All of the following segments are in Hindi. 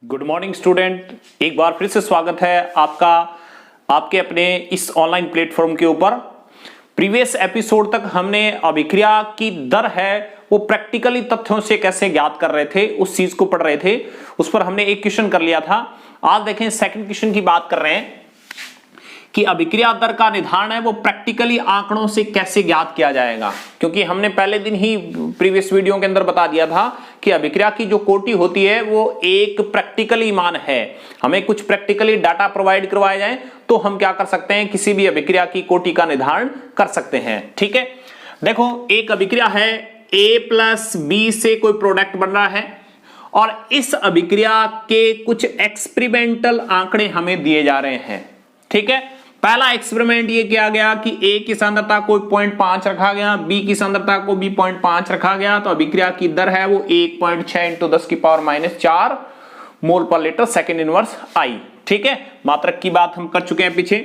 गुड मॉर्निंग स्टूडेंट, एक बार फिर से स्वागत है आपका आपके अपने इस ऑनलाइन प्लेटफॉर्म के ऊपर। प्रीवियस एपिसोड तक हमने अभिक्रिया की दर है वो प्रैक्टिकली तथ्यों से कैसे ज्ञात कर रहे थे उस चीज को पढ़ रहे थे, उस पर हमने एक क्वेश्चन कर लिया था। आज देखें सेकंड क्वेश्चन की बात कर रहे हैं कि अभिक्रिया दर का निर्धारण है वो प्रैक्टिकली आंकड़ों से कैसे ज्ञात किया जाएगा, क्योंकि हमने पहले दिन ही प्रीवियस वीडियो के अंदर बता दिया था कि अभिक्रिया की जो कोटि होती है वो एक प्रैक्टिकली मान है। हमें कुछ प्रैक्टिकली डाटा प्रोवाइड करवाए जाए तो हम क्या कर सकते हैं, किसी भी अभिक्रिया की कोटि का निर्धारण कर सकते हैं। ठीक है, देखो एक अभिक्रिया है A प्लस बी से कोई प्रोडक्ट बन रहा है और इस अभिक्रिया के कुछ एक्सपेरिमेंटल आंकड़े हमें दिए जा रहे हैं। ठीक है, पहला एक्सपेरिमेंट ये किया गया कि A की सांद्रता को 0.5 रखा गया, B की सांद्रता को भी 0.5 रखा गया, तो अभिक्रिया की दर है वो 1.6 इंटू 10 की पावर -4 मोल पर लीटर सेकेंड इनवर्स आई। ठीक है, मात्रक की बात हम कर चुके हैं पीछे।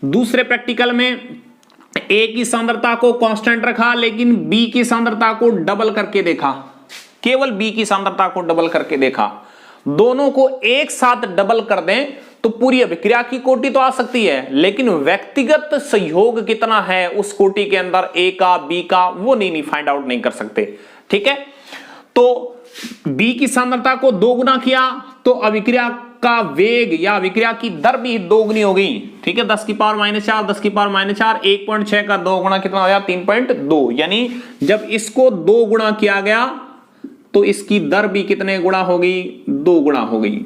दूसरे प्रैक्टिकल में A की सांद्रता को कांस्टेंट रखा लेकिन B की सांद्रता को डबल करके देखा, केवल B की सांद्रता को डबल करके देखा। दोनों को एक साथ डबल कर दें तो पूरी अभिक्रिया की कोटि तो आ सकती है, लेकिन व्यक्तिगत सहयोग कितना है उस कोटि के अंदर A का B का वो नहीं फाइंड आउट नहीं कर सकते। ठीक है, तो B की सांद्रता को 2 गुना किया तो अभिक्रिया का वेग या अभिक्रिया की दर भी 2 गुनी हो गई। ठीक है, 10 की पावर -4 10 की पावर -4 1.6 का 2 गुना कितना हो गया 3.2, यानी जब इसको 2 गुना किया गया तो इसकी दर भी कितने गुना हो गई, 2 गुना हो गई।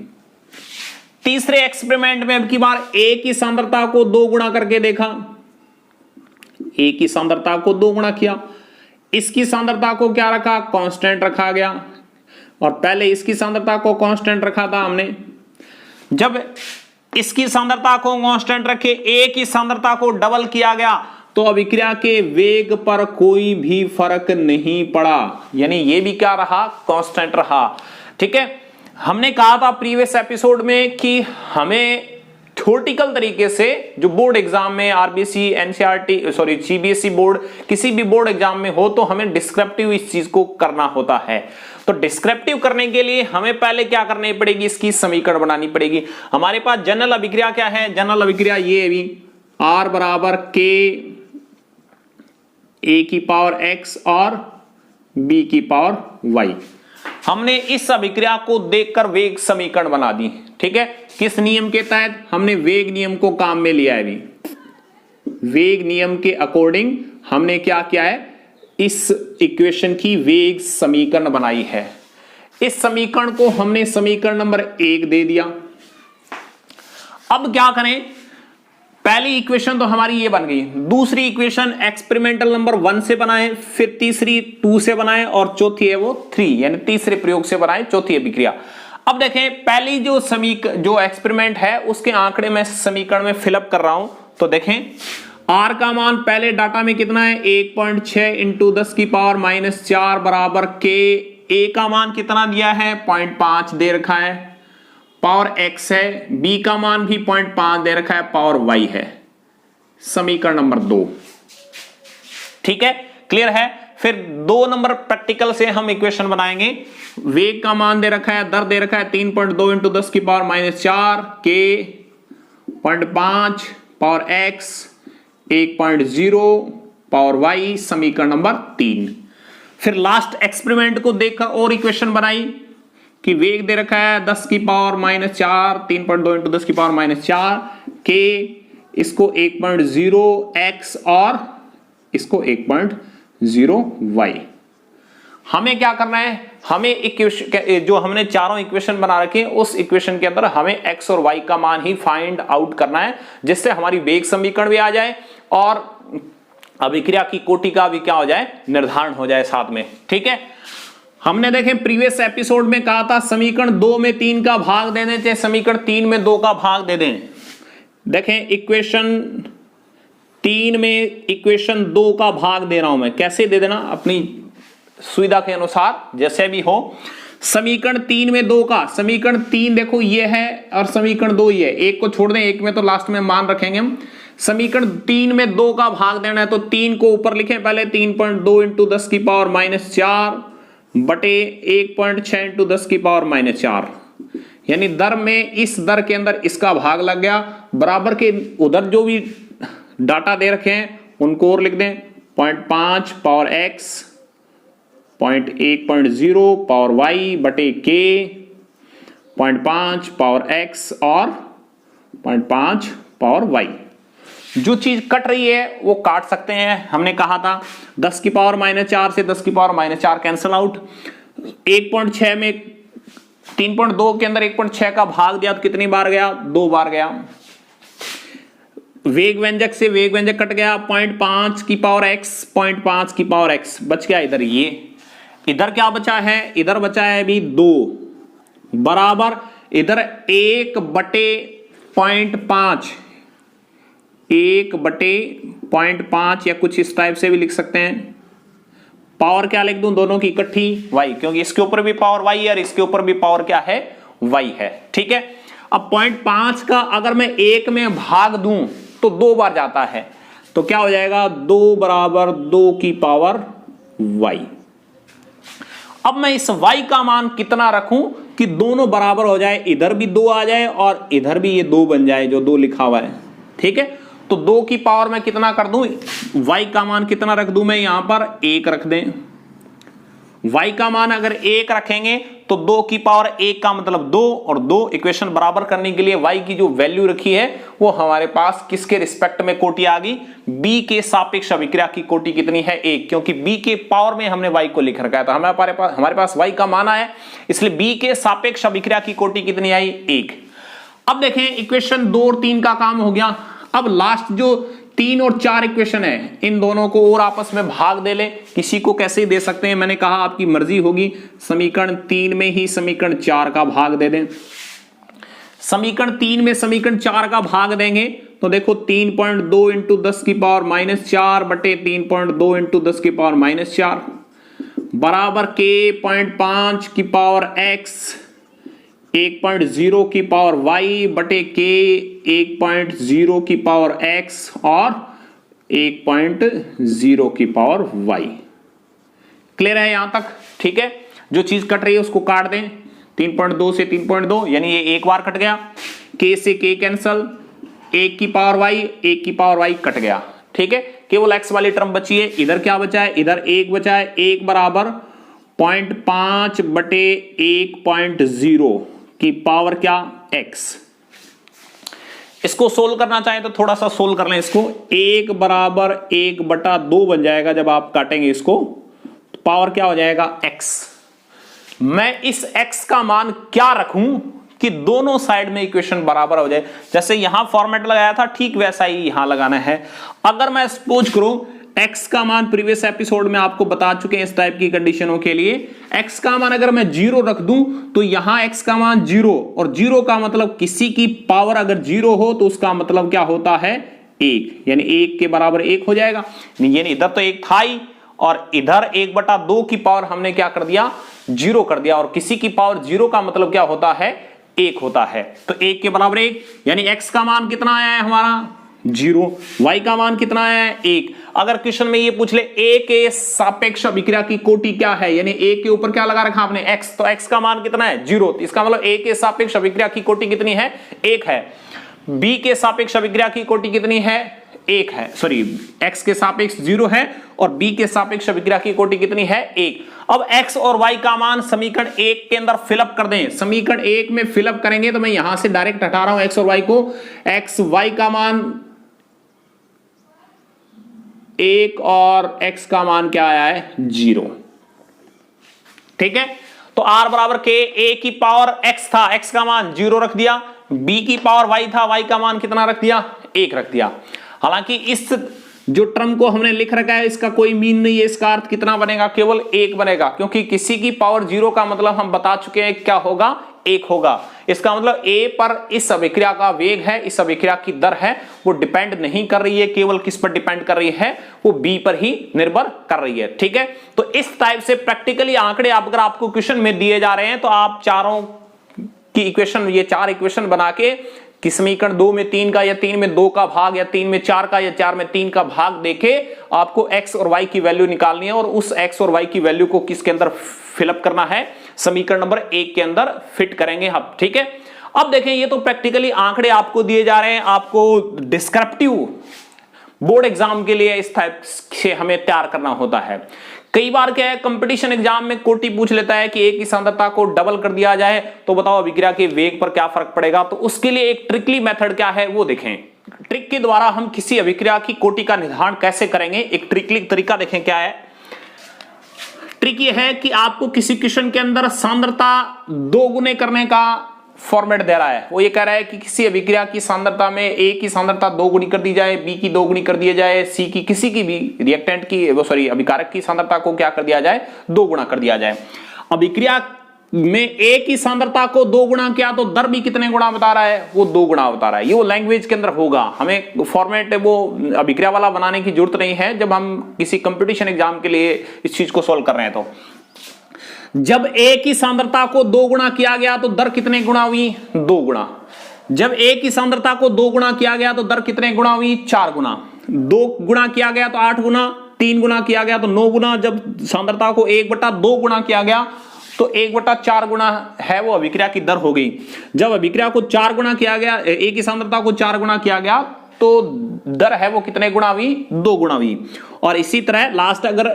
तीसरे एक्सपेरिमेंट में अब की बार A की सांद्रता को 2 गुना करके देखा, A की सांद्रता को 2 गुना किया, इसकी सांद्रता को क्या रखा, कांस्टेंट रखा गया, और पहले इसकी सांद्रता को कांस्टेंट रखा था हमने। जब इसकी सांद्रता को कांस्टेंट रखे A की सांद्रता को डबल किया गया तो अभिक्रिया के वेग पर कोई भी फर्क नहीं पड़ा, यानी ये भी क्या रहा, कांस्टेंट रहा। ठीक है, हमने कहा था प्रीवियस एपिसोड में कि हमें थ्योरेटिकल तरीके से जो बोर्ड एग्जाम में आरबीसी एनसीईआरटी सीबीएसई बोर्ड किसी भी बोर्ड एग्जाम में हो तो हमें डिस्क्रिप्टिव इस चीज को करना होता है। तो डिस्क्रिप्टिव करने के लिए हमें पहले क्या करनी पड़ेगी, इसकी समीकरण बनानी पड़ेगी। हमारे पास जनरल अभिक्रिया क्या है, जनरल अभिक्रिया ये भी R बराबर K A की पावर X और B की पावर Y। हमने इस अभिक्रिया को देखकर वेग समीकरण बना दी। ठीक है, किस नियम के तहत, हमने वेग नियम को काम में लिया है। अभी वेग नियम के अकॉर्डिंग हमने क्या किया है, इस इक्वेशन की वेग समीकरण बनाई है। इस समीकरण को हमने समीकरण नंबर 1 दे दिया। अब क्या करें, पहली इक्वेशन तो हमारी ये बन गई, दूसरी इक्वेशन एक्सपेरिमेंटल नंबर 1 से बनाए, फिर तीसरी 2 से बनाए और चौथी है वो 3, यानी तीसरे प्रयोग से बनाए चौथी अभिक्रिया। अब देखें पहली जो एक्सपेरिमेंट है उसके आंकड़े में समीकरण में फिलअप कर रहा हूं, तो देखें R का मान पहले डाटा में कितना है 1.6 इंटू 10 की पावर -4 बराबर K। A का मान कितना दिया है 0.5 दे रखा है, पावर X है, B का मान भी 0.5 दे रखा है, पावर Y है। समीकरण नंबर 2। ठीक है, क्लियर है। फिर 2 नंबर प्रैक्टिकल से हम इक्वेशन बनाएंगे। वेग का मान दे रखा है, दर दे रखा है 3.2 इंटू 10 की power -4, K 0.5 power X 1.0 power Y, समीकरण नंबर 3। फिर लास्ट एक्सपेरिमेंट को देखकर और इक्वेशन बनाई कि वेग दे रखा है 10 की पावर -4 3.2 इंटू 10 की पावर -4 K, इसको 1.0 X और इसको 1.0 Y। हमें क्या करना है, हमें इक्वेशन जो हमने चारों इक्वेशन बना रखे हैं उस इक्वेशन के अंदर हमें X और Y का मान ही फाइंड आउट करना है, जिससे हमारी वेग समीकरण भी आ जाए और अभिक्रिया की कोटि का भी क्या हो जाए, निर्धारण हो जाए साथ में। ठीक है, हमने देखें प्रीवियस एपिसोड में कहा था समीकरण 2 में 3 का भाग दे दें, चाहे समीकरण 3 में 2 का भाग दे दें। देखें इक्वेशन 3 में इक्वेशन 2 का भाग दे रहा हूं मैं, कैसे दे देना अपनी सुविधा के अनुसार जैसे भी हो। समीकरण 3 में 2 का, समीकरण 3 देखो ये है और समीकरण 2 ये है, एक को छोड़ दें, एक में तो लास्ट में मान रखेंगे हम। समीकरण 3 में 2 का भाग देना है तो 3 को ऊपर लिखें पहले, 3.2 इंटू 10 की पावर -4 बटे 1.6 इंटू 10 की पावर -4, यानी दर में इस दर के अंदर इसका भाग लग गया, बराबर के उधर जो भी डाटा दे रखे हैं उनको और लिख दें, 0.5 पावर x, 0.1.0 पावर y बटे k, 0.5 पावर x और 0.5 पावर y। जो चीज कट रही है वो काट सकते हैं, हमने कहा था 10 की पावर -4 से 10 की पावर -4 कैंसिल आउट। 1.6 में 3.2 के अंदर 1.6 का भाग दिया तो कितनी बार गया, 2 बार गया। वेग व्यंजक से वेग व्यंजक कट गया, 0.5 की पावर x, 0.5 की पावर x बच गया। इधर ये, इधर क्या बचा है, इधर बचा है अभी 2 बराबर इधर 1 बटे 0.5, 1 बटे 0.5 या कुछ इस टाइप से भी लिख सकते हैं। पावर क्या लिख दूं, दोनों की इकट्ठी y, क्योंकि इसके ऊपर भी पावर y है और इसके ऊपर भी पावर क्या है, y है। ठीक है, अब 0.5 का अगर मैं 1 में भाग दूं तो 2 बार जाता है, तो क्या हो जाएगा, 2 बराबर 2 की पावर y। अब मैं इस y का मान कितना रखूं कि दोनों बराबर हो जाए, इधर भी 2 आ जाए और इधर भी ये 2 बन जाए, जो 2 लिखा हुआ है। ठीक है, तो 2 की पावर में कितना कर दूं, y का मान कितना रख दूं मैं, यहां पर 1 रख दें। y का मान अगर 1 रखेंगे तो 2 की पावर 1 का मतलब 2, और 2 इक्वेशन बराबर करने के लिए y की जो वैल्यू रखी है वो हमारे पास किसके रिस्पेक्ट में कोटि आ गई, b के सापेक्ष अभिक्रिया की कोटि कितनी है, 1, क्योंकि b के पावर में हमने y को लिख रखा है, तो हमारे पास y का मान आया, इसलिए b के सापेक्ष अभिक्रिया की कोटि कितनी आई, 1। अब देखें इक्वेशन 2 और 3 का काम हो गया। अब लास्ट जो 3 और 4 इक्वेशन है, इन दोनों को और आपस में भाग दे ले, किसी को कैसे दे सकते हैं, मैंने कहा आपकी मर्जी होगी। समीकरण 3 में ही समीकरण 4 का भाग दे दें। समीकरण 3 में समीकरण 4 का भाग देंगे तो देखो 3.2 इंटू 10 की पावर -4 बटे 3.2 इंटू 10 की पावर -4 बराबर के 0.5 की पावर x, 1.0 की पावर y बटे के 1.0 की पावर x और 1.0 की पावर y। क्लियर है यहां तक? ठीक है, जो चीज कट रही है उसको काट दें, 3.2 से 3.2 यानी ये एक बार कट गया, k से k कैंसल, 1 की पावर y, 1 की पावर y कट गया। ठीक है, केवल x वाली टर्म बची है। इधर क्या बचा है, इधर 1 बचा है, 1 बराबर 0.5 बटे 1.0 की पावर क्या, x। इसको सोल्व करना चाहें तो थोड़ा सा सोल्व कर लें इसको, 1 बराबर 1 बटा 2 बन जाएगा जब आप काटेंगे इसको, तो पावर क्या हो जाएगा, x। मैं इस x का मान क्या रखूं कि दोनों साइड में इक्वेशन बराबर हो जाए। जैसे यहां फॉर्मेट लगाया था ठीक वैसा ही यहां लगाना है। अगर मैं सपोज करूं x का मान, प्रीवियस एपिसोड में आपको बता चुके हैं इस टाइप की कंडीशनों के लिए, x का मान अगर मैं 0 रख दूं तो यहां x का मान 0, और 0 का मतलब किसी की पावर अगर 0 हो तो उसका मतलब क्या होता है, 1, यानी 1 के बराबर 1 हो जाएगा। यानी इधर तो 1 था ही और इधर 1/2 की पावर हमने क्या कर दिया, 0 कर दिया, और किसी की पावर 0 का मतलब क्या होता है, 1 होता है। तो 1 के बराबर 1, यानी x का मान कितना आया है हमारा, 0, y का मान कितना आया है, 1। अगर क्वेश्चन में ये पूछ ले a के सापेक्ष अभिक्रिया की कोटि क्या है, यानी a के ऊपर क्या लगा रखा आपने, x, तो x का मान कितना है, 0, इसका मतलब a के सापेक्ष अभिक्रिया की कोटि कितनी है, 1 है। b के सापेक्ष अभिक्रिया की कोटि कितनी है, 1 है, सॉरी x के सापेक्ष 0 है और b के सापेक्ष अभिक्रिया की कोटि कितनी है, 1। अब x और y का मान समीकरण 1 के अंदर फिलअप कर दें। समीकरण 1 में फिलअप करेंगे तो मैं यहां से डायरेक्ट हटा रहा हूं x और y को, x y का मान 1 और x का मान क्या आया है, 0। ठीक है, तो r बराबर के a की पावर x था, x का मान 0 रख दिया, b की पावर y था, y का मान कितना रख दिया, 1 रख दिया। हालांकि इस जो टर्म को हमने लिख रखा है इसका कोई मीन नहीं है, इसका अर्थ कितना बनेगा, केवल 1 बनेगा, क्योंकि किसी की पावर 0 का मतलब हम बता चुके हैं क्या होगा, 1 होगा। इसका मतलब a पर इस अभिक्रिया का वेग है, इस अभिक्रिया की दर है, वो डिपेंड नहीं कर रही है, केवल किस पर डिपेंड कर रही है, वो b पर ही निर्भर कर रही है। ठीक है, तो इस टाइप से प्रैक्टिकली आंकड़े अगर आपको क्वेश्चन में दिए जा रहे हैं तो आप चारों की इक्वेशन, ये 4 इक्वेशन बना के कि समीकरण 2 में 3 का या 3 में 2 का भाग या 3 में 4 का या 4 में 3 का भाग देके आपको x और y की वैल्यू निकालनी है और उस x और y की वैल्यू को किसके अंदर फिलअप करना है, समीकरण नंबर 1 के अंदर फिट करेंगे हम। ठीक है, अब देखें ये तो प्रैक्टिकली आंकड़े आपको दिए जा रहे हैं, आपको डिस्क्रिप्टिव बोर्ड एग्जाम के लिए इस टाइप से हमें तैयार करना होता है। कई बार क्या है, कंपटीशन एग्जाम में कोटि पूछ लेता है कि एक की सांद्रता को डबल कर दिया जाए तो बताओ अभिक्रिया के वेग पर क्या फर्क पड़ेगा। तो उसके लिए एक ट्रिकली मेथड क्या है वो देखें। ट्रिक के द्वारा हम किसी अभिक्रिया की कोटि का निर्धारण कैसे करेंगे, एक ट्रिकली तरीका देखें क्या है। ट्रिक ये है कि आपको किसी क्वेश्चन के अंदर सांद्रता 2 गुने करने का फॉर्मेट दे रहा है। वो ये कह रहा है कि किसी अभिक्रिया की सांद्रता में ए की सांद्रता 2 गुनी कर दी जाए, बी की 2 गुनी कर दिया जाए, सी की किसी की भी रिएक्टेंट की अभिकारक की सांद्रता को क्या कर दिया जाए, 2 गुना कर दिया जाए। अभिक्रिया में ए की सांद्रता को 2 गुना किया तो दर भी कितने गुना बता रहा है, वो 2 गुना बता रहा है। ये वो लैंग्वेज के अंदर होगा, हमें फॉर्मेट वो अभिक्रिया वाला बनाने की जरूरत नहीं है जब हम किसी कंपटीशन एग्जाम के लिए इस चीज को सोल्व कर रहे हैं। तो जब ए की सांद्रता को 2 गुना किया गया तो दर कितने गुना हुई, 2 गुना। जब ए की सांद्रता को 2 गुना किया गया तो दर कितने गुना हुई, 4 गुना। 2 गुना किया गया तो 8 गुना, 3 गुना किया गया तो 9 गुना। जब सांद्रता को 1/2 गुना किया गया तो 1/4 गुना है वो अभिक्रिया की दर हो गई। जब अभिक्रिया को 4 गुना किया गया, ए की सांद्रता को 4 गुना किया गया तो दर है वो कितने गुना हुई, 2 गुना हुई। और इसी तरह लास्ट अगर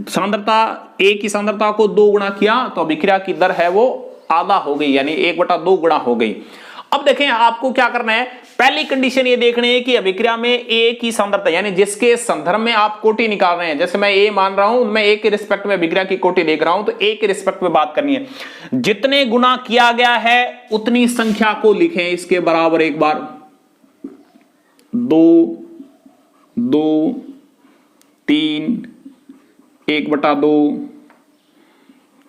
सांद्रता ए की सांद्रता को 2 गुना किया तो अभिक्रिया की दर है वो आधा हो गई, यानी 1/2 गुना हो गई। अब देखें आपको क्या करना है, पहली कंडीशन ये देखनी है कि अभिक्रिया में ए की सांद्रता यानी जिसके संदर्भ में आप कोटि निकाल रहे हैं, जैसे मैं ए मान रहा हूं, मैं ए के रिस्पेक्ट में अभिक्रिया की कोटि देख रहा हूं, तो ए के रिस्पेक्ट में बात करनी है। जितने गुना किया गया है उतनी संख्या को लिखें इसके बराबर। एक बार 2, 2, 3, 1/2,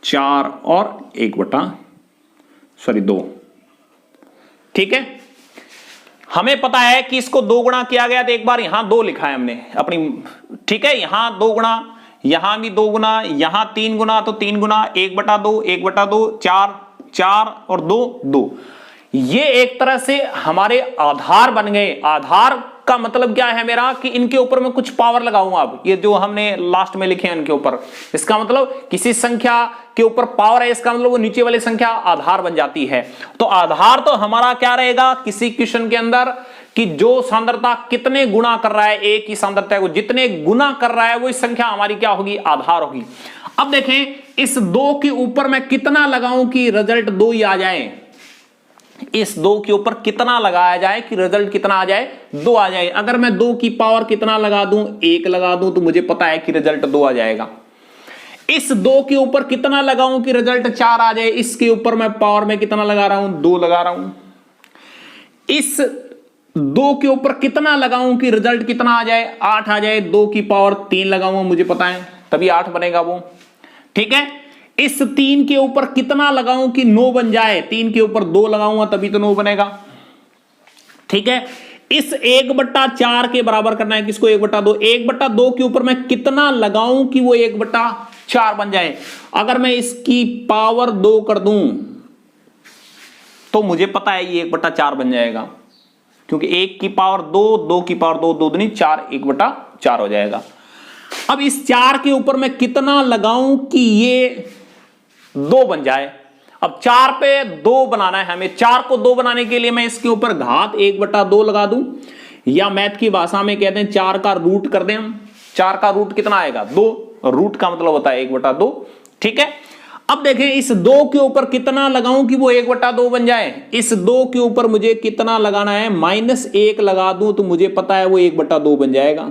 4 और 2। ठीक है, हमें पता है कि इसको 2 गुना किया गया तो एक बार यहां 2 लिखा है हमने अपनी। ठीक है, यहां 2 गुना, यहां भी 2 गुना, यहां 3 गुना तो 3 गुना, 1/2, 1/2, 4, 4 और 2, 2। ये एक तरह से हमारे आधार बन गए। आधार का मतलब क्या है मेरा, कि इनके ऊपर मैं कुछ पावर लगाऊंगा। अब ये जो हमने लास्ट में लिखे हैं इनके ऊपर, इसका मतलब किसी संख्या के ऊपर पावर है, इसका मतलब वो नीचे वाली संख्या आधार बन जाती है। तो आधार तो हमारा क्या रहेगा किसी क्वेश्चन के अंदर, कि जो सांद्रता कितने गुना कर रहा है, ए की सांद्रता को जितने गुना कर रहा है वो संख्या हमारी क्या होगी, आधार होगी। अब देखें इस 2 के ऊपर मैं कितना लगाऊं कि रिजल्ट 2 ही आ जाए। इस 2 के ऊपर कितना लगाया जाए कि रिजल्ट कितना आ जाए, 2 आ जाए। अगर मैं 2 की पावर कितना लगा दूं, 1 लगा दूं, तो मुझे पता है कि रिजल्ट 2 आ जाएगा। इस 2 के ऊपर कितना लगाऊं कि रिजल्ट 4 आ जाए, इसके ऊपर मैं पावर में कितना लगा रहा हूं, 2 लगा रहा हूं। इस 2 के ऊपर कितना लगाऊं कि रिजल्ट कितना आ जाए, 8 आ जाए। 2 की पावर 3 लगाऊंगा, मुझे पता है तभी 8 बनेगा वो। ठीक है, इस 3 के ऊपर कितना लगाऊं कि 9 बन जाए, 3 के ऊपर 2 लगाऊंगा तभी तो 9 बनेगा। ठीक है, इस 1/4 के बराबर करना है किसको, 1/2। 1/2 के ऊपर मैं कितना लगाऊं कि वो 1/4 बन जाए। अगर मैं इसकी पावर 2 कर दूं तो मुझे पता है ये 1/4 बन जाएगा, क्योंकि 1 की पावर 2, 2 की पावर 2, 2 दूनी 4, 1/4 हो जाएगा। अब इस 4 के ऊपर मैं कितना लगाऊं कि ये 2 बन जाए। अब 4 पे 2 बनाना है हमें। 4 को 2 बनाने के लिए मैं इसके ऊपर घात 1/2 लगा दूं, या मैथ की भाषा में कहते हैं 4 का रूट कर दें हम। 4 का रूट कितना आएगा, 2। रूट का मतलब होता है 1/2। ठीक है, अब देखें इस 2 के ऊपर कितना लगाऊं कि वो 1/2 बन जाए। इस 2 के ऊपर मुझे कितना लगाना है, -1 लगा दूं तो मुझे पता है वो 1/2 बन जाएगा।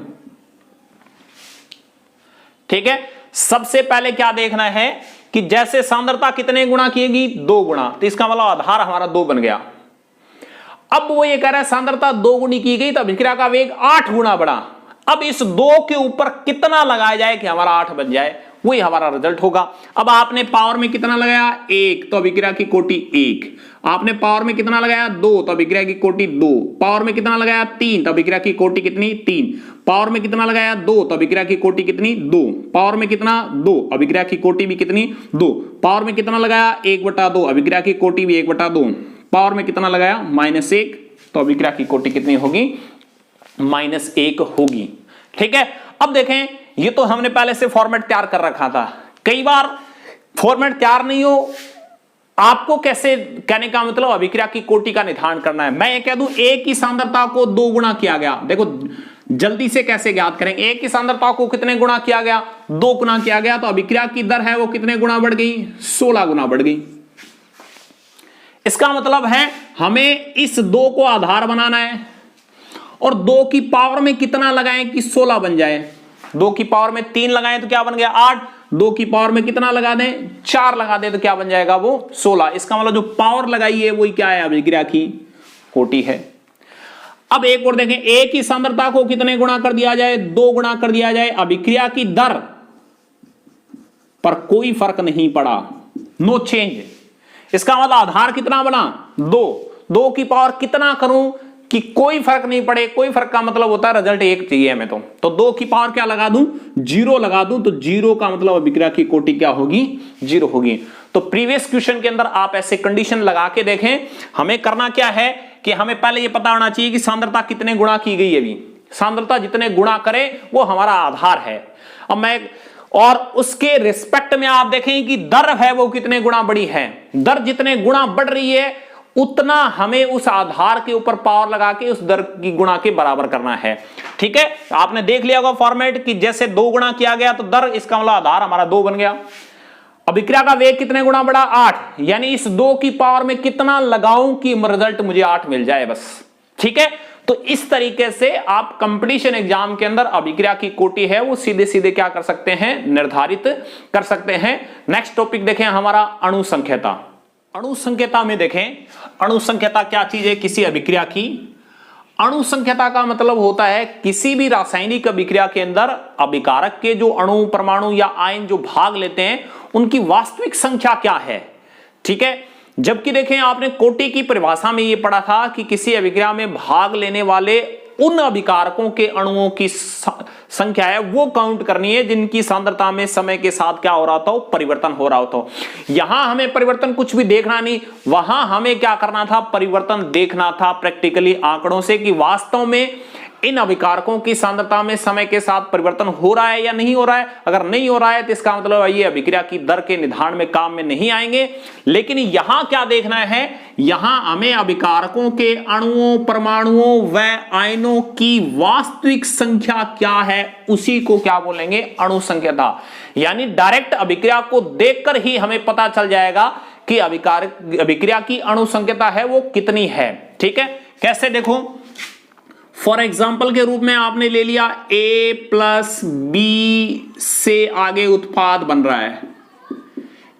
ठीक है, सबसे पहले क्या देखना है कि जैसे सांद्रता कितने गुना किएगी, 2 गुना, तो इसका मतलब आधार हमारा 2 बन गया। अब वो ये कह रहा है सांद्रता 2 गुनी की गई तो अभिक्रिया का वेग 8 गुना बढ़ा। अब इस 2 के ऊपर कितना लगाया जाए कि हमारा 8 बन जाए, वही हमारा रिजल्ट होगा। अब आपने पावर में कितना लगाया, 1, तो अभिक्रिया की कोटि 1। आपने पावर में कितना लगाया, 2, तो अभिक्रिया की कोटि 2। पावर में कितना लगाया, 3, तो अभिक्रिया की कोटि कितनी, 3। पावर में कितना लगाया, 2, तो अभिक्रिया की कोटि कितनी, 2। पावर में कितना, 2, अभिक्रिया की कोटि भी कितनी, 2। पावर में कितना लगाया, 1/2, अभिक्रिया की कोटि भी 1/2। पावर में कितना लगाया, -1, तो अभिक्रिया की कोटि कितनी होगी? -1 होगी। ठीक है, अब देखें, ये तो हमने पहले से फॉर्मेट तैयार कर रखा था। कई बार फॉर्मेट तैयार नहीं हो, आपको कैसे, कहने का मतलब अभिक्रिया की कोटि का निर्धारण करना है। मैं ये कह दूं A की सांद्रता को 2 गुना किया गया, देखो जल्दी से कैसे ज्ञात करेंगे। A की सांद्रता को कितने गुना किया गया? 2 गुना किया गया, तो अभिक्रिया की दर है वो कितने गुना बढ़ गई? 16 गुना बढ़ गई। इसका मतलब है हमें इस 2 को आधार बनाना है और 2 की पावर में कितना लगाएं कि 16 बन जाए। 2 की पावर में 3 लगाएं तो क्या बन गया? 8। 2 की पावर में कितना लगा दें? 4 लगा दें तो क्या बन जाएगा? वो 16। इसका मतलब जो पावर लगाई है वही क्या है? अभिक्रिया की कोटि है। अब एक और देखें, A की सांद्रता को कितने गुना कर दिया जाए? 2 गुना कर दिया जाए। अभिक्रिया की दर पर कोई फर्क नहीं पड़ा, नो चेंज। इसका मतलब आधार कितना बना? 2। 2 की पावर कितना करूं कि कोई फर्क नहीं पड़े? कोई फर्क का मतलब होता है रिजल्ट 1 चाहिए हमें। तो 2 की पावर क्या लगा दूं? 0 लगा दूं, तो 0 का मतलब अभिक्रिया की कोटि क्या होगी? 0 होगी। तो प्रीवियस क्वेश्चन के अंदर आप ऐसे कंडीशन लगा के देखें। हमें करना क्या है कि हमें पहले ये पता होना चाहिए कि सांद्रता कितने गुणा की गई है। अभी सांद्रता जितने गुणा करे वो हमारा आधार है। अब मैं और उसके रिस्पेक्ट में आप देखें कि दर है वो कितने गुणा बढ़ी है। दर जितने गुणा बढ़ रही है उतना हमें उस आधार के ऊपर पावर लगा के उस दर की गुणा के बराबर करना है। ठीक है, आपने देख लिया होगा फॉर्मेट कि जैसे 2 गुणा किया गया तो दर, इसका मतलब आधार हमारा 2 बन गया। अभिक्रिया का वेग कितने गुणा बढ़ा? 8। यानी इस 2 की पावर में कितना लगाऊं कि रिजल्ट मुझे 8 मिल जाए बस। ठीक है, तो इस तरीके से आप कंपटीशन एग्जाम के अंदर अभिक्रिया की कोटि है वो सीधे सीधे क्या कर सकते हैं? निर्धारित कर सकते हैं। नेक्स्ट टॉपिक देखें हमारा अणु संख्यता। अणु संख्यता में देखें, अणु संख्यता क्या चीज है किसी अभिक्रिया की? अणु संख्यता का मतलब होता है किसी भी रासायनिक अभिक्रिया के अंदर अभिकारक के जो अणु, परमाणु या आयन जो भाग लेते हैं उनकी वास्तविक संख्या क्या है। ठीक है, जबकि देखें आपने कोटि की परिभाषा में यह पढ़ा था कि किसी अभिक्रिया में भाग लेने वाले उन अभिकारकों के अणुओं की संख्या है वो काउंट करनी है जिनकी सांद्रता में समय के साथ क्या हो रहा था? परिवर्तन हो रहा हो। यहां हमें परिवर्तन कुछ भी देखना नहीं, वहां हमें क्या करना था? परिवर्तन देखना था प्रैक्टिकली आंकड़ों से कि वास्तव में इन अभिकारकों की सांद्रता में समय के साथ परिवर्तन हो रहा है या नहीं हो रहा है। अगर नहीं हो रहा है तो इसका मतलब ये अभिक्रिया की दर के निर्धारण में काम में नहीं आएंगे। लेकिन यहां क्या देखना है? यहां हमें अभिकारकों के अणुओं, परमाणुओं व आयनों की वास्तविक संख्या क्या है उसी को क्या बोलेंगे? अणु संख्यता। यानी डायरेक्ट अभिक्रिया को देखकर ही हमें पता चल जाएगा कि अभिक्रिया की अणु संख्यता है वो कितनी है। ठीक है, कैसे? देखो, फॉर एग्जाम्पल के रूप में आपने ले लिया A प्लस बी से आगे उत्पाद बन रहा है।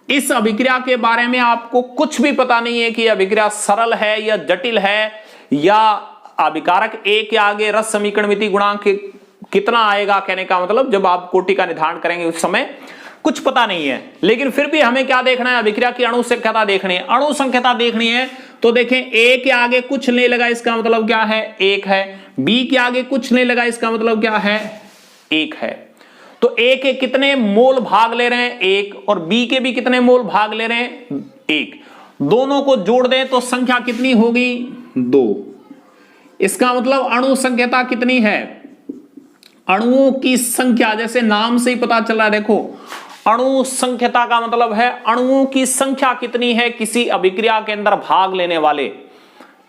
इस अभिक्रिया के बारे में आपको कुछ भी पता नहीं है कि अभिक्रिया सरल है या जटिल है, या अभिकारक A के आगे रस समीकरण मिति गुणांक कितना आएगा। कहने का मतलब जब आप कोटि का निर्धारण करेंगे उस समय कुछ पता नहीं है। लेकिन फिर भी हमें क्या देखना है? अभिक्रिया की अणु संख्यता देखनी है। अणु संख्यता देखनी है तो देखें, A के आगे कुछ नहीं लगा, इसका मतलब क्या है? 1 है। B के आगे कुछ नहीं लगा, इसका मतलब क्या है? 1 है। तो A के कितने मोल भाग ले रहे हैं? 1। और B के भी कितने मोल भाग ले रहे हैं? 1। दोनों को जोड़ दें तो संख्या कितनी होगी? 2। इसका मतलब अणु संख्यता कितनी है? अणुओं की संख्या, जैसे नाम से ही पता चल रहा है, देखो अणु संख्यता का मतलब है अणुओं की संख्या कितनी है किसी अभिक्रिया के अंदर भाग लेने वाले।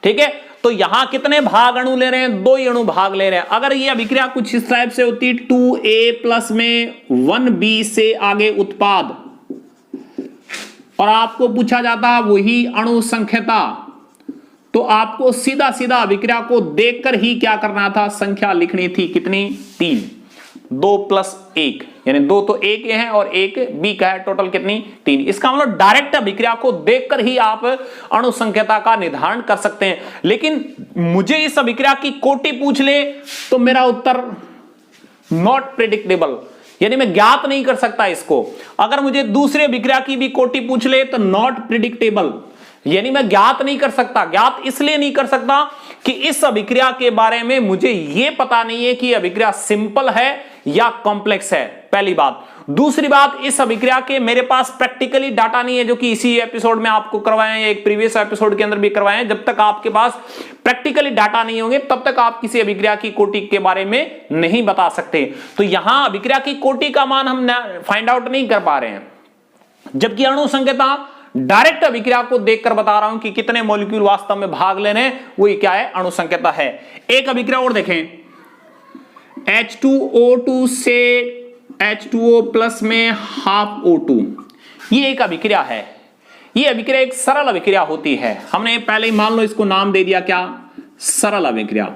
ठीक है, तो यहां कितने भाग अणु ले रहे हैं? 2 ही अणु भाग ले रहे हैं। अगर ये अभिक्रिया कुछ इस टाइप से होती 2A प्लस में 1B से आगे उत्पाद और आपको पूछा जाता वही अणु संख्यता, तो आपको सीधा सीधा अभिक्रिया को देखकर ही क्या करना था? संख्या लिखनी थी। कितनी? 3। 2 प्लस 1 यानी 2 तो A के हैं और 1 B का है, टोटल कितनी? 3। इसका मतलब डायरेक्ट अभिक्रिया को देखकर ही आप अणु संख्यता का निर्धारण कर सकते हैं। लेकिन मुझे इस अभिक्रिया की कोटि पूछ ले तो मेरा उत्तर नॉट प्रेडिक्टेबल, यानी मैं ज्ञात नहीं कर सकता इसको। अगर मुझे दूसरे अभिक्रिया की भी कोटि पूछ ले तो नॉट प्रेडिक्टेबल, यानी मैं ज्ञात नहीं कर सकता। ज्ञात इसलिए नहीं कर सकता कि इस अभिक्रिया के बारे में मुझे यह पता नहीं है कि अभिक्रिया सिंपल है या कॉम्प्लेक्स है, पहली बात। दूसरी बात, इस अभिक्रिया के मेरे पास प्रैक्टिकली डाटा नहीं है, जो कि इसी एपिसोड में आपको करवाए हैं, एक प्रीवियस एपिसोड के अंदर भी करवाए हैं। जब तक आपके पास प्रैक्टिकली डाटा नहीं होंगे तब तक आप किसी अभिक्रिया की कोटि के बारे में नहीं बता सकते। तो यहां अभिक्रिया की कोटि का मान हम फाइंड आउट नहीं कर पा रहे हैं, जबकि अणु संकेता डायरेक्ट अभिक्रिया को देखकर बता रहा हूं कि कितने मॉलिक्यूल वास्तव में भाग ले रहे हैं, वही क्या है, अणु संकेता है। एक अभिक्रिया और देखें, H2O2 से H2O प्लस में हाफ O2, ये एक अभिक्रिया है। ये अभिक्रिया एक सरल अभिक्रिया होती है। हमने पहले ही मान लो इसको नाम दे दिया, क्या, सरल अभिक्रिया।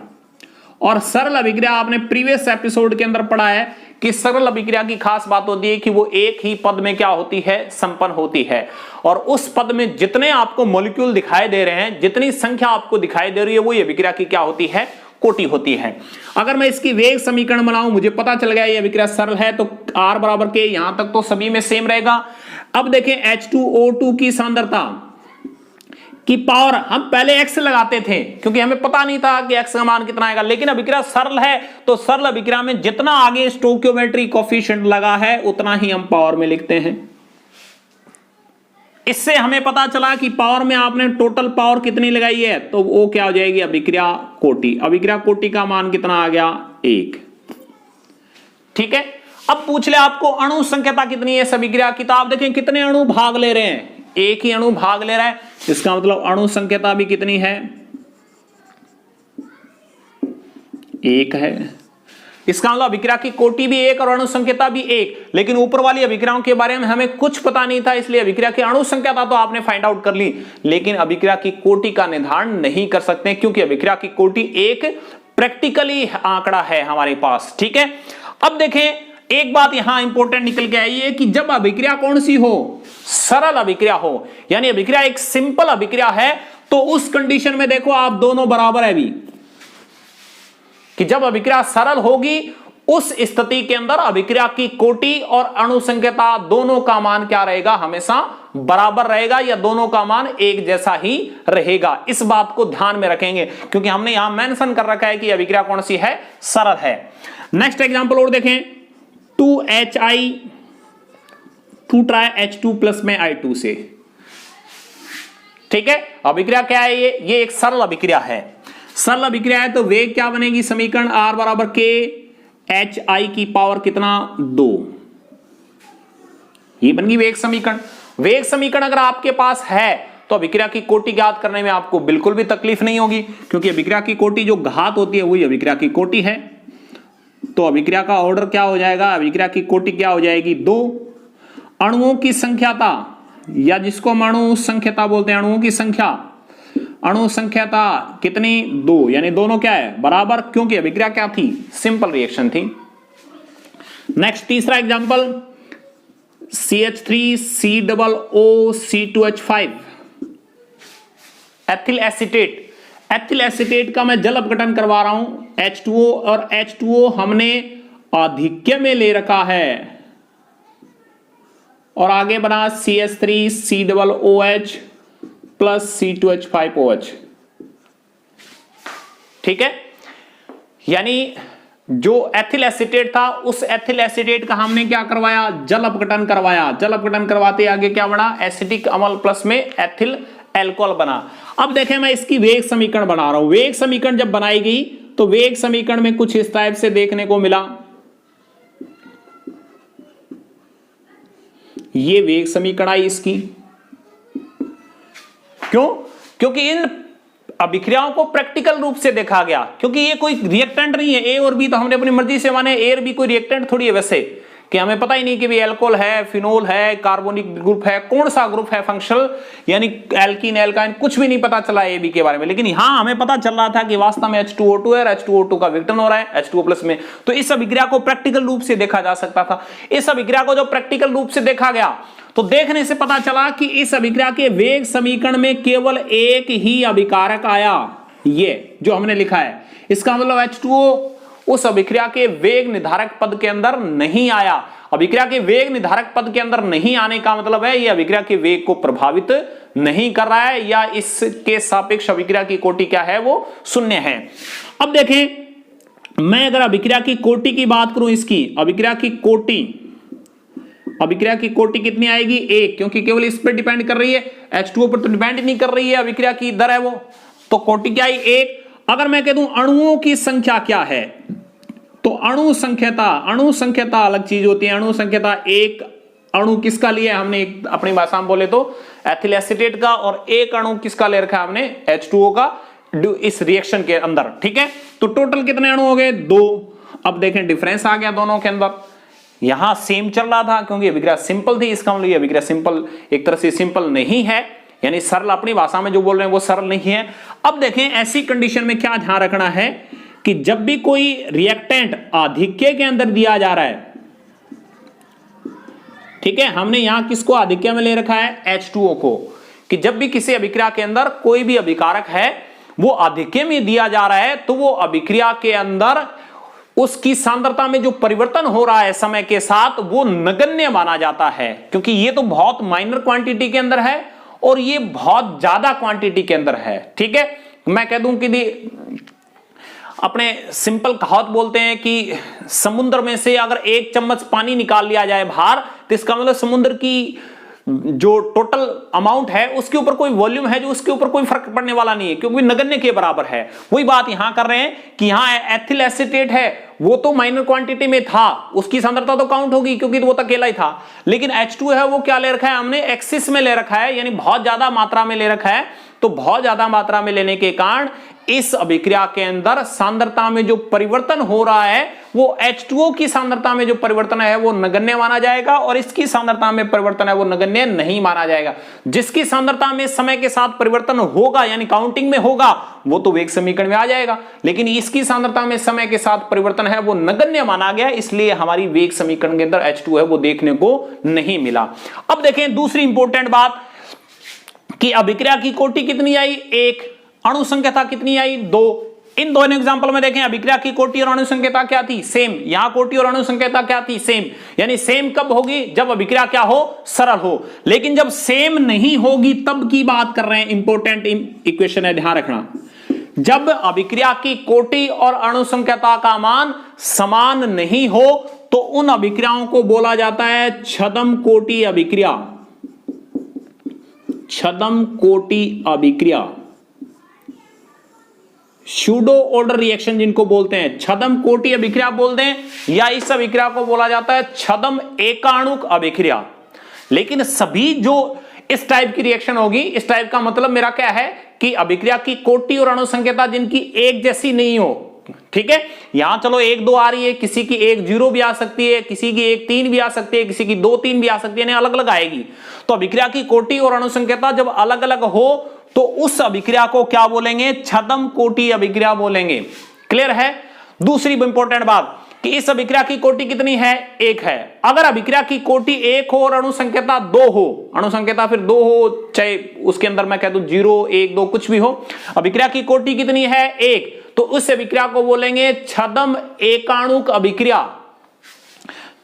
और सरल अभिक्रिया आपने प्रीवियस एपिसोड के अंदर पढ़ा है कि सरल अभिक्रिया की खास बात होती है कि वो एक ही पद में क्या होती है, संपन्न होती है। और उस पद में जितने आपको मॉलिक्यूल दिखाई दे रहे हैं, जितनी संख्या आपको दिखाई दे रही है, वो ये अभिक्रिया की क्या होती है, कोटि होती है। अगर मैं इसकी वेग समीकरण बनाऊं, मुझे पता चल गया ये अभिक्रिया सरल है, तो R बराबर के, यहां तक तो सभी में सेम रहेगा। अब देखें H2O2 की सांद्रता की पावर, हम पहले x लगाते थे क्योंकि हमें पता नहीं था कि x का मान कितना आएगा, लेकिन अभिक्रिया सरल है तो सरल अभिक्रिया में जितना आगे स्टोइकियोमेट्री कोफिशिएंट लगा है उतना ही हम पावर में लिखते हैं। इससे हमें पता चला कि पावर में आपने टोटल पावर कितनी लगाई है, तो वो क्या हो जाएगी, अभिक्रिया कोटि। अभिक्रिया कोटि का मान कितना आ गया, 1। ठीक है, अब पूछ ले आपको अणु संख्या कितनी है इस अभिक्रिया की, तो आप देखें कितने अणु भाग ले रहे हैं, एक ही अणु भाग ले रहा है, इसका मतलब अणु संख्या भी कितनी है, 1 है। इसका मतलब अभिक्रिया की कोटि भी 1 और अणु संख्या भी 1। लेकिन ऊपर वाली अभिक्रियाओं के बारे में हमें कुछ पता नहीं था, इसलिए अभिक्रिया की अणु संख्या तो आपने फाइंड आउट कर ली, लेकिन अभिक्रिया की कोटि का निर्धारण नहीं कर सकते, क्योंकि अभिक्रिया की कोटि एक प्रैक्टिकली आंकड़ा है हमारे पास। ठीक है, अब देखें एक बात यहां इंपॉर्टेंट निकल के आई है कि जब अभिक्रिया कौन सी हो, सरल अभिक्रिया हो, यानी अभिक्रिया एक सिंपल अभिक्रिया है, तो उस कंडीशन में देखो आप दोनों बराबर है भी, कि जब अभिक्रिया सरल होगी उस स्थिति के अंदर अभिक्रिया की कोटि और अणु संख्या दोनों का मान क्या रहेगा, हमेशा बराबर रहेगा, या दोनों का मान एक जैसा ही रहेगा। इस बात को ध्यान में रखेंगे क्योंकि हमने यहां मेंशन कर रखा है कि अभिक्रिया कौन सी है, सरल है। नेक्स्ट एग्जांपल और देखें, 2HI 2 ट्राई H2 प्लस में I2 से। ठीक है, अभिक्रिया क्या है, ये एक सरल अभिक्रिया है। सरल अभिक्रिया है तो वेग क्या बनेगी, समीकरण R बराबर के HI की पावर कितना, 2। ये बन गई वेग समीकरण। वेग समीकरण अगर आपके पास है तो अभिक्रिया की कोटि ज्ञात करने में आपको बिल्कुल भी तकलीफ नहीं होगी, क्योंकि अभिक्रिया की कोटि जो घात होती है वही अभिक्रिया की कोटि है। तो अभिक्रिया का ऑर्डर क्या हो जाएगा, अभिक्रिया की कोटि क्या हो जाएगी, 2। अणुओं की संख्याता, या जिसको हम अणु संख्याता बोलते हैं, अणुओं की संख्या, अणु संख्याता कितनी, 2, यानी दोनों क्या है, बराबर, क्योंकि अभिक्रिया क्या थी, सिंपल रिएक्शन थी। नेक्स्ट तीसरा example, CH3COO C2H5 ethyl acetate. Ethyl acetate का मैं जल अपघटन करवा रहा हूं, H2O और H2O हमने आधिक्य में ले रखा है, और आगे बना CH3COOH प्लस C2H5OH। ठीक है, यानी जो एथिल एसीटेट था उस एथिल एसीटेट का हमने क्या करवाया, जल अपघटन करवाया। जल अपघटन करवाते आगे क्या बना, एसिटिक अम्ल प्लस में एथिल एल्कोहल बना। अब देखें मैं इसकी वेग समीकरण बना रहा हूं। वेग समीकरण जब बनाई गई तो वेग समीकरण में कुछ इस टाइप से देखने को मिला, ये वेग समीकरण आई इसकी। क्यों, क्योंकि इन अभिक्रियाओं को प्रैक्टिकल रूप से देखा गया, क्योंकि ये कोई रिएक्टेंट नहीं है। ए और बी तो हमने अपनी मर्जी से माने, ए और बी कोई रिएक्टेंट थोड़ी है वैसे, कि हमें पता ही नहीं कि भी एल्कोहल है, फिनोल है, कार्बोनिक ग्रुप है, कौन सा ग्रुप है फंक्शनल, यानी एल्कीन एल्काइन, कुछ भी नहीं पता चला ए बी के बारे में। लेकिन यहां हमें पता चल रहा था कि वास्तव में H2O2 है और H2O2 का विघटन हो रहा है H2O प्लस में, तो इस अभिक्रिया को प्रैक्टिकल रूप से देखा जा सकता था। इस अभिक्रिया को जो प्रैक्टिकल रूप से देखा गया तो देखने से पता चला कि इस अभिक्रिया के वेग समीकरण में केवल एक ही अभिकारक आया, ये जो हमने लिखा है। इसका मतलब H2O उस अभिक्रिया के वेग निर्धारक पद के अंदर नहीं आया। अभिक्रिया के वेग निर्धारक पद के अंदर नहीं आने का मतलब है ये अभिक्रिया के वेग को प्रभावित नहीं कर रहा है या इसके सापेक्ष अभिक्रिया की कोटि क्या है, वो शून्य है। अब देखें, मैं अगर अभिक्रिया की कोटि की बात करूं, इसकी अभिक्रिया की कोटि कितनी आएगी, 1, क्योंकि केवल इस पर डिपेंड कर रही है, H2O पर तो डिपेंड नहीं कर रही है, अभिक्रिया की दर है वो, तो कोटि क्या आई, 1। अगर मैं कह दूं अणुओं की संख्या क्या है, तो अणु संख्यता अलग चीज होती है। अणु संख्यता, एक अणु किसका लिया है हमने, अपनी भाषा में बोले तो एथिल एसीटेट का, और एक अणु किसका ले रखा है हमने, H2O का, इस रिएक्शन के अंदर, ठीक है। तो टोटल कितने अणु हो गए, 2। अब देखें डिफरेंस आ गया दोनों के अंदर, यहां सेम चल रहा था क्योंकि अभिक्रिया सिंपल थी, इसका मतलब अभिक्रिया सिंपल एक तरह से सिंपल नहीं है, यानी सरल, अपनी भाषा में जो बोल रहे हैं वो सरल नहीं है। अब देखें ऐसी कंडीशन में क्या ध्यान रखना है कि जब भी कोई रिएक्टेंट आधिक्य के अंदर दिया जा रहा है, ठीक है, हमने यहां किसको आधिक्य में ले रखा है, H2O को, कि जब भी किसी अभिक्रिया के अंदर कोई भी अभिकारक है वो आधिक्य में दिया जा रहा है, तो वो अभिक्रिया के अंदर उसकी सांद्रता में जो परिवर्तन हो रहा है समय के साथ वो नगण्य माना जाता है, क्योंकि ये तो बहुत माइनर क्वांटिटी के अंदर है और ये बहुत ज्यादा क्वांटिटी के अंदर है, ठीक है। मैं कह दूं कि अपने सिंपल कहावत बोलते हैं कि समुद्र में से अगर 1 चम्मच पानी निकाल लिया जाए बाहर, तो इसका मतलब समुद्र की जो टोटल अमाउंट है उसके ऊपर कोई वॉल्यूम है जो उसके ऊपर कोई फर्क पड़ने वाला नहीं है, क्योंकि नगण्य के बराबर है। वही बात यहां कर रहे हैं कि यहां एथिल एसीटेट है, वो तो माइनर क्वांटिटी में था, उसकी सांद्रता तो काउंट होगी क्योंकि वो तो अकेला ही था, लेकिन H2 है वो क्या ले रखा है हमने, एक्सिस में ले रखा है, यानी बहुत ज्यादा मात्रा में ले रखा है। तो बहुत ज्यादा मात्रा में लेने के कारण इस अभिक्रिया के अंदर सांद्रता में जो परिवर्तन हो रहा है वो H2O की सांद्रता में जो परिवर्तन है वो नगण्य माना जाएगा, और इसकी सांद्रता में परिवर्तन है वो नगण्य नहीं माना जाएगा। जिसकी सांद्रता में समय के साथ परिवर्तन होगा यानी काउंटिंग में होगा वो तो वेग समीकरण में आ जाएगा, लेकिन इसकी सांद्रता में समय के साथ परिवर्तन है वो नगण्य माना गया, इसलिए हमारी वेग समीकरण के अंदर H2 है वो देखने को नहीं मिला। अब देखें दूसरी इंपॉर्टेंट बात कि अभिक्रिया की कोटि कितनी आई, 1, अणु संख्यता कितनी आई, 2। इन दोनों एग्जांपल में देखें अभिक्रिया की कोटि और अणु संख्यता क्या थी, सेम। यहां कोटि और अणु संख्यता क्या थी, सेम। यानी सेम कब होगी, जब अभिक्रिया क्या हो, सरल हो। लेकिन जब सेम नहीं होगी तब की बात कर रहे हैं, इंपॉर्टेंट इक्वेशन है, ध्यान रखना। जब अभिक्रिया की कोटि और अणु संख्यता का मान समान नहीं हो तो उन अभिक्रियाओं को बोला जाता है छद्म कोटि अभिक्रिया। छद्म कोटि अभिक्रिया, सूडो ऑर्डर रिएक्शन जिनको बोलते हैं, छद्म कोटि अभिक्रिया बोलते हैं, या इस अभिक्रिया को बोला जाता है छद्म एकाणुक अभिक्रिया। लेकिन सभी जो इस टाइप की रिएक्शन होगी, इस टाइप का मतलब मेरा क्या है कि अभिक्रिया की कोटि और अणु संख्यता जिनकी एक जैसी नहीं हो, ठीक है। यहां चलो 1 2 आ रही है, किसी की 1 0 भी आ सकती है, किसी की 1 3 भी आ सकती है, किसी की 2 3 भी आ सकती है, अलग अलग आएगी। तो अभिक्रिया की कोटि और अणु संख्यता जब अलग अलग हो तो उस अभिक्रिया को क्या बोलेंगे, छद्म कोटि अभिक्रिया बोलेंगे। क्लियर है। दूसरी इंपॉर्टेंट बात कि इस अभिक्रिया की कोटि कितनी है, 1 है। अगर अभिक्रिया की कोटि 1 हो और अणु संख्यता 2 हो, अणु संख्यता फिर 2 हो, चाहे उसके अंदर मैं कह दूं 0 1 2 कुछ भी हो, अभिक्रिया की कोटि कितनी है, 1, तो उस अभिक्रिया को बोलेंगे छद्म एकाणुक अभिक्रिया।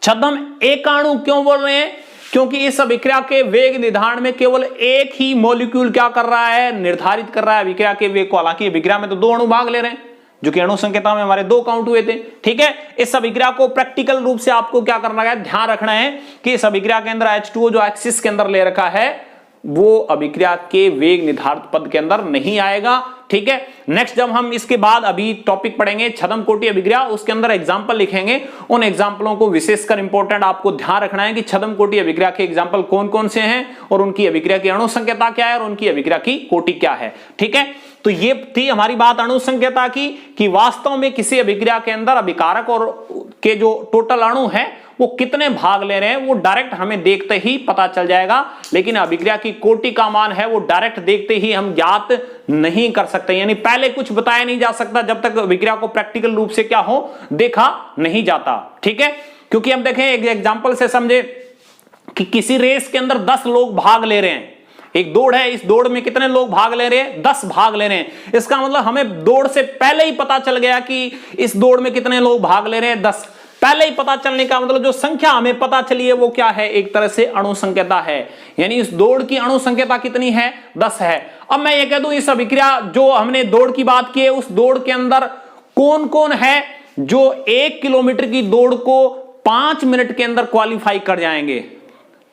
छद्म एकाणु क्यों बोल रहे हैं, क्योंकि इस अभिक्रिया के वेग निर्धारण में केवल एक ही मॉलिक्यूल क्या कर रहा है, निर्धारित कर रहा है अभिक्रिया के वेग को। हालांकि अभिक्रिया में तो 2 अणु भाग ले रहे हैं, जो कि अणु संख्यता में हमारे 2 काउंट हुए थे, ठीक है। इस अभिक्रिया को प्रैक्टिकल रूप से आपको क्या करना है, ध्यान रखना है कि इस अभिक्रिया के अंदर H2O जो एक्सिस के अंदर ले रखा है वो अभिक्रिया के वेग निर्धारित पद के अंदर नहीं आएगा, ठीक है। नेक्स्ट जब हम इसके बाद अभी टॉपिक पढ़ेंगे छद्म कोटि अभिक्रिया, उसके अंदर एग्जांपल लिखेंगे। उन एग्जांपलों को विशेषकर इंपॉर्टेंट आपको ध्यान रखना है कि छद्म कोटि अभिक्रिया के एग्जांपल कौन कौन से हैं और उनकी अभिक्रिया की अणु संख्यता क्या है और उनकी अभिक्रिया की कोटि क्या है, ठीक है। तो ये थी हमारी बात अणु संख्यता की, कि वास्तव में किसी अभिक्रिया के अंदर अभिकारक और के जो टोटल अणु है वो कितने भाग ले रहे हैं वो डायरेक्ट हमें देखते ही पता चल जाएगा। लेकिन अभिक्रिया की कोटि का मान है वो डायरेक्ट देखते ही हम ज्ञात नहीं कर सकते, यानी पहले कुछ बताया नहीं जा सकता जब तक अभिक्रिया को प्रैक्टिकल रूप से क्या हो, देखा नहीं जाता, ठीक है। क्योंकि हम देखें एक एग्जांपल से समझे कि किसी रेस के अंदर 10 लोग भाग ले रहे हैं, एक दौड़ है, इस दौड़ में कितने लोग भाग ले रहे हैं, 10 भाग ले रहे हैं। इसका मतलब हमें दौड़ से पहले ही पता चल गया कि इस दौड़ में कितने लोग भाग ले रहे हैं, 10। पहले ही पता चलने का मतलब जो संख्या हमें पता चली है वो क्या है, एक तरह से अणु संख्यता है, यानी इस दौड़ की अणु संख्यता कितनी है, 10 है। अब मैं ये कह दूं इस अभिक्रिया जो हमने दौड़ की बात की है उस दौड़ के अंदर कौन कौन है जो 1 किलोमीटर की दौड़ को 5 मिनट के अंदर क्वालिफाई कर जाएंगे।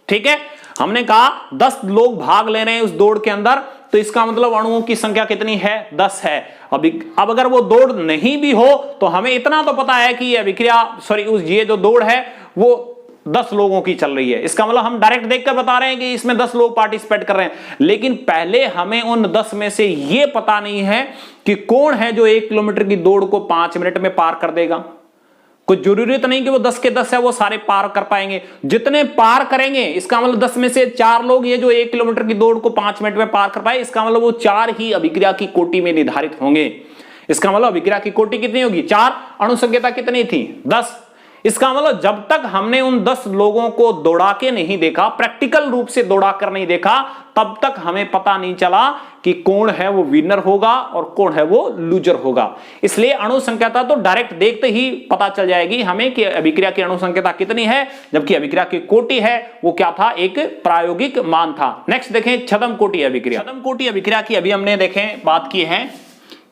ठीक है, हमने कहा 10 लोग भाग ले रहे हैं उस दौड़ के अंदर, तो इसका मतलब अणुओं की संख्या कितनी है, 10 है। अब अगर वो दौड़ नहीं भी हो तो हमें इतना तो पता है कि ये अभिक्रिया ये जो दौड़ है वो 10 लोगों की चल रही है। इसका मतलब हम डायरेक्ट देखकर बता रहे हैं कि इसमें 10 लोग पार्टिसिपेट कर रहे हैं, लेकिन पहले हमें उन 10 में से ये पता नहीं है कि कौन है जो 1 किलोमीटर की दौड़ को 5 मिनट में पार कर देगा। कुछ जरूरी तो नहीं कि वो 10 के 10 है वो सारे पार कर पाएंगे, जितने पार करेंगे इसका मतलब 10 में से 4 लोग ये जो 1 किलोमीटर की दौड़ को 5 मिनट में पार कर पाए, इसका मतलब वो 4 ही अभिक्रिया की कोटि में निर्धारित होंगे। इसका मतलब अभिक्रिया की कोटि कितनी होगी, 4, अणु संख्यता कितनी थी, 10। इसका मतलब जब तक हमने उन 10 लोगों को दौड़ा के नहीं देखा, प्रैक्टिकल रूप से दौड़ा कर नहीं देखा, तब तक हमें पता नहीं चला कि कौन है वो विनर होगा और कौन है वो लूजर होगा। इसलिए अणु संख्यता तो डायरेक्ट देखते ही पता चल जाएगी हमें कि अभिक्रिया की अणु संख्यता कितनी है, जबकि अभिक्रिया की कोटि है वो क्या था, एक प्रायोगिक मान था। नेक्स्ट देखें छद्म कोटि अभिक्रिया। छद्म कोटि अभिक्रिया की अभी हमने देखें बात की है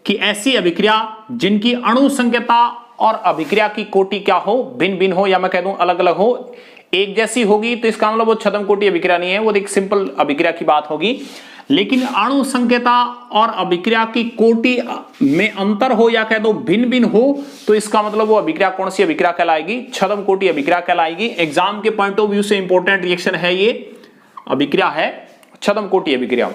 कि ऐसी अभिक्रिया जिनकी अणु संख्यता और अभिक्रिया की कोटि क्या हो, भिन्न भिन्न हो, या मैं कह दूं अलग अलग हो, एक जैसी होगी तो इसका मतलब वो छद्म कोटि अभिक्रिया नहीं है, वो एक सिंपल अभिक्रिया की बात होगी। लेकिन अणु संख्यता और अभिक्रिया की कोटि में अंतर हो या कह दो भिन्न भिन्न हो, तो इसका मतलब वो अभिक्रिया कौन सी अभिक्रिया कहलाएगी, छद्म कोटि अभिक्रिया कहलाएगी। एग्जाम के पॉइंट ऑफ व्यू से इंपॉर्टेंट रिएक्शन है ये अभिक्रिया है छद्म कोटि अभिक्रिया,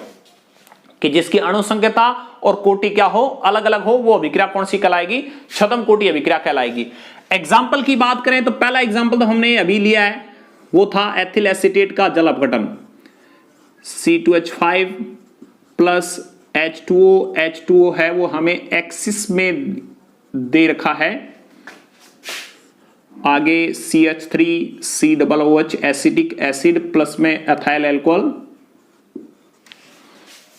कि जिसकी अणु संख्यता और कोटि क्या हो, अलग अलग हो, वो अभिक्रिया कौन सी कहलाएगी, छद्म कोटि अभिक्रिया कहलाएगी। एग्जाम्पल की बात करें तो पहला एग्जाम्पल तो हमने अभी लिया है, वो था एथिल एसीटेट का जल अपघटन, C2H5 प्लस H2O, H2O है वो हमें एक्सिस में दे रखा है, आगे CH3COOH एसिटिक एसिड प्लस में एथाइल अल्कोहल।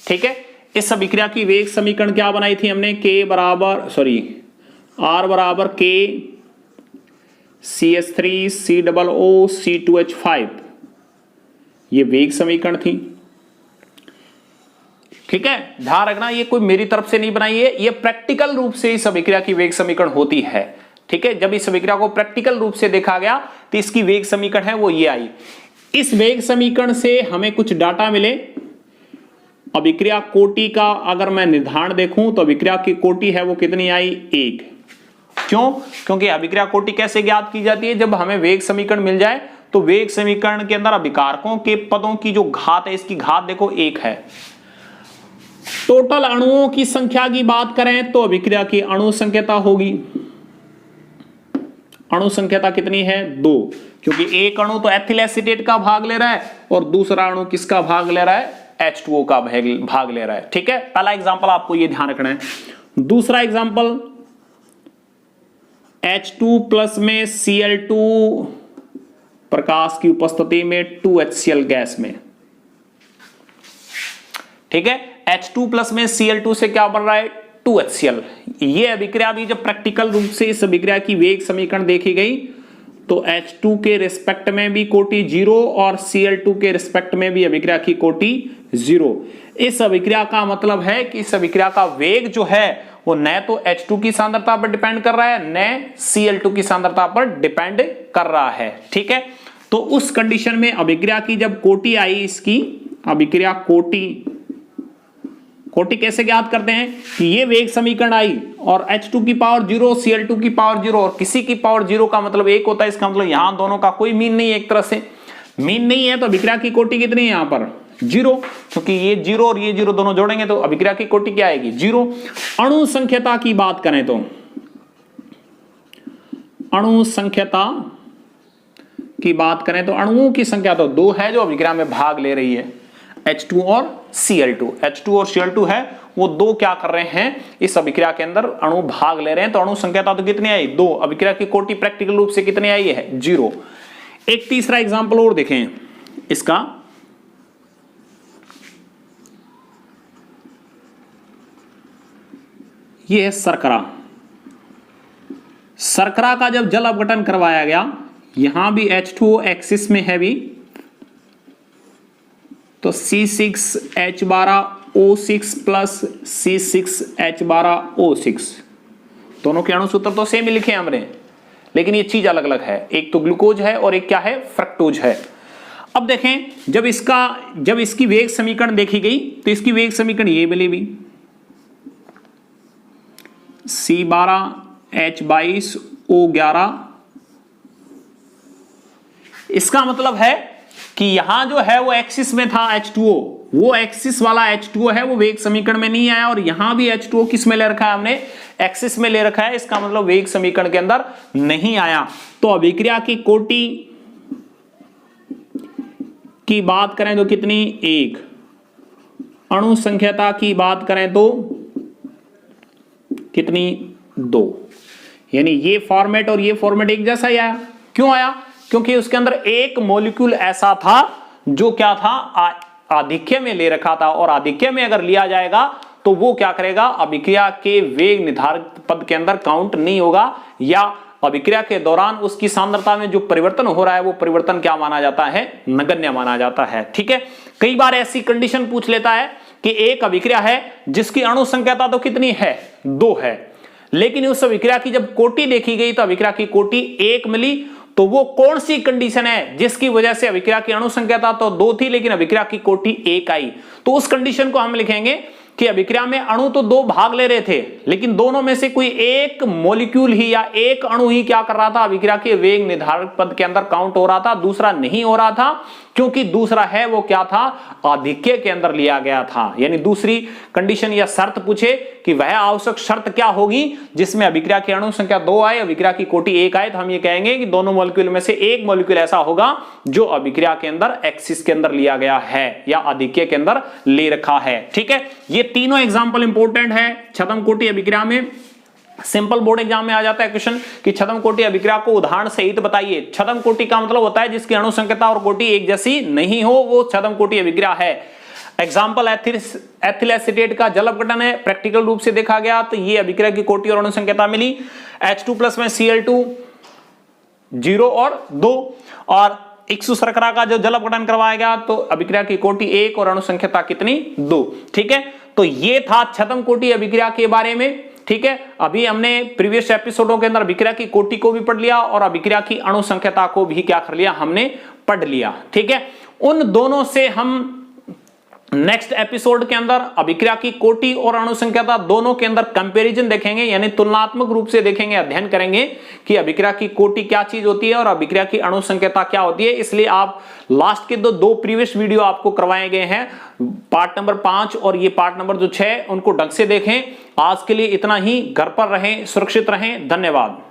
ठीक है, इस अभिक्रिया की वेग समीकरण क्या बनाई थी हमने, R बराबर K CH3COO C2H5, ये वेग समीकरण थी। ठीक है, ध्यान रखना ये कोई मेरी तरफ से नहीं बनाई है, ये प्रैक्टिकल रूप से इस अभिक्रिया की वेग समीकरण होती है। ठीक है, जब इस अभिक्रिया को प्रैक्टिकल रूप से देखा गया तो इसकी वेग समीकरण है वो ये आई। इस वेग समीकरण से हमें कुछ डाटा मिले। अभिक्रिया कोटि का अगर मैं निर्धारण देखूं तो अभिक्रिया की कोटि है वो कितनी आई, 1। क्यों, क्योंकि अभिक्रिया कोटि कैसे ज्ञात की जाती है, जब हमें वेग समीकरण मिल जाए तो वेग समीकरण के अंदर अभिकारकों के पदों की जो घात है, इसकी घात देखो 1 है। टोटल अणुओं की संख्या की बात करें तो अभिक्रिया की अणु संख्यता होगी, अणु संख्यता कितनी है, 2, क्योंकि एक अणु तो एथिल एसीटेट का भाग ले रहा है और दूसरा अणु किसका भाग ले रहा है, H2O का भाग ले रहा है। ठीक है, पहला एग्जांपल आपको ये ध्यान रखना है। दूसरा एग्जांपल H2 प्लस में Cl2 प्रकाश की उपस्थिति में 2HCl गैस में। ठीक है, H2 प्लस में Cl2 से क्या बन रहा है, 2HCl। ये अभिक्रिया भी जब प्रैक्टिकल रूप से इस अभिक्रिया की वेग समीकरण देखी गई तो H2 के रिस्पेक्ट में भी कोटि 0 और Cl2 के रिस्पेक्ट में भी अभिक्रिया की कोटि 0। इस अभिक्रिया का मतलब है कि इस अभिक्रिया का वेग जो है वो न तो H2 की सांद्रता पर डिपेंड कर रहा है, न Cl2 की सांद्रता पर डिपेंड कर रहा है। ठीक है, तो उस कंडीशन में अभिक्रिया की जब कोटि आई, इसकी अभिक्रिया कोटि कैसे ज्ञात करते हैं कि ये वेग समीकरण आई और H2 की पावर 0, Cl2 की पावर 0 और किसी की पावर 0 का मतलब 1 होता है। इसका मतलब यहां दोनों का कोई मीन नहीं है, एक तरह से मीन नहीं है, तो अभिक्रिया की कोटि कितनी है यहां पर, 0, क्योंकि ये 0 और ये 0 दोनों जोड़ेंगे तो अभिक्रिया की कोटि क्या आएगी, 0। अणु संख्यता की बात करें तो अणु संख्यता की बात करें तो अणुओं की संख्या तो 2 है जो अभिक्रिया में भाग ले रही है, H2 और Cl2। H2 और Cl2 है वो 2 क्या कर रहे हैं, इस अभिक्रिया के अंदर अणु भाग ले रहे हैं, तो अणु संख्यता तो कितनी आई, 2। अभिक्रिया की कोटि प्रैक्टिकल रूप से कितनी आई है, 0। एक तीसरा एग्जांपल और देखें इसका, ये है शर्करा। शर्करा का जब जल अपघटन करवाया गया, यहां भी H2O एक्सिस में है भी, तो C6H12O6 प्लस C6H12O6, दोनों के अणु सूत्र तो सेम ही लिखे हैं हमने, लेकिन ये चीज अलग अलग है, एक तो ग्लूकोज है और एक क्या है, फ्रक्टोज है। अब देखें, जब इसकी वेग समीकरण देखी गई तो इसकी वेग समीकरण ये मिली भी, C12H22O11। इसका मतलब है कि यहां जो है वो एक्सिस में था H2O, वो एक्सिस वाला H2O है, वो वेग समीकरण में नहीं आया, और यहां भी H2O किस में ले रखा है हमने, एक्सिस में ले रखा है, इसका मतलब वेग समीकरण के अंदर नहीं आया। तो अभिक्रिया की कोटि की बात करें तो कितनी, 1। अणु संख्याता की बात करें तो कितनी, 2। यानी ये फॉर्मेट और ये फॉर्मेट एक जैसा ही आया। क्यों आया? क्योंकि उसके अंदर एक मॉलिक्यूल ऐसा था जो क्या था, आधिक्य में ले रखा था, और आधिक्य में अगर लिया जाएगा तो वो क्या करेगा, अभिक्रिया के वेग निर्धारक पद के अंदर काउंट नहीं होगा, या अभिक्रिया के दौरान उसकी सांद्रता में जो परिवर्तन हो रहा है वो परिवर्तन क्या माना जाता है, नगण्य माना जाता है। ठीक है, कई बार ऐसी कंडीशन पूछ लेता है कि एक अभिक्रिया है जिसकी अणु संख्याता तो कितनी है, 2 है, लेकिन उस अभिक्रिया की जब कोटि देखी गई तो अभिक्रिया की कोटि 1 मिली, तो वो कौन सी कंडीशन है जिसकी वजह से अभिक्रिया की अणु संख्याता तो 2 थी लेकिन अभिक्रिया की कोटि 1 आई। तो उस कंडीशन को हम लिखेंगे कि अभिक्रिया में अणु तो 2 भाग ले रहे थे, लेकिन दोनों में से कोई एक मॉलिक्यूल ही या एक अणु ही क्या कर रहा था, अभिक्रिया के वेग निर्धारक पद के अंदर काउंट हो रहा था, दूसरा नहीं हो रहा था, क्योंकि दूसरा है वो क्या था, आधिक्य के अंदर लिया गया था। यानी दूसरी कंडीशन या शर्त पूछे कि वह आवश्यक शर्त क्या होगी जिसमें अभिक्रिया की अणु संख्या 2 आए, अभिक्रिया की कोटि 1 आए, तो हम ये कहेंगे कि दोनों मॉलिक्यूल में से एक मॉलिक्यूल ऐसा होगा जो अभिक्रिया के अंदर एक्सिस के अंदर लिया गया है या आधिक्य के अंदर ले रखा है। ठीक है, ये तीनों एग्जाम्पल इंपॉर्टेंट है छद्म कोटि अभिक्रिया में। सिंपल बोर्ड एग्जाम में आ जाता है क्वेश्चन कि छद्म कोटि अभिक्रिया को उदाहरण सहित बताइए। छद्म कोटि का मतलब होता है जिसकी अणु संख्याता और कोटि एक जैसी नहीं हो, वो छद्म कोटि अभिक्रिया है। एग्जाम्पल एथिल एसीटेट का जल अपघटन है, प्रैक्टिकल रूप से देखा गया तो ये अभिक्रिया की कोटि और अणु संख्याता मिली, H2+ में Cl2 0 और 2, और इक्सु शर्करा का जो जल अपघटन करवाया गया तो अभिक्रिया की कोटि 1 और अणु संख्याता कितनी, 2। ठीक है, तो ये था छद्म कोटि अभिक्रिया के बारे में। ठीक है, अभी हमने प्रीवियस एपिसोडों के अंदर अभिक्रिया की कोटि को भी पढ़ लिया और अभिक्रिया की अणु संख्याता को भी क्या कर लिया, हमने पढ़ लिया। ठीक है, उन दोनों से हम नेक्स्ट एपिसोड के अंदर अभिक्रिया की कोटि और अणु संख्याता दोनों के अंदर कंपैरिजन देखेंगे, यानी तुलनात्मक रूप से देखेंगे, अध्ययन करेंगे कि अभिक्रिया की कोटि क्या चीज होती है और अभिक्रिया की अणु संख्याता क्या होती है। इसलिए आप लास्ट के दो प्रीवियस वीडियो आपको करवाए गए हैं, पार्ट नंबर 5 और ये पार्ट नंबर जो 6, उनको ढंग से देखें। आज के लिए इतना ही, घर पर रहें, सुरक्षित रहें, धन्यवाद।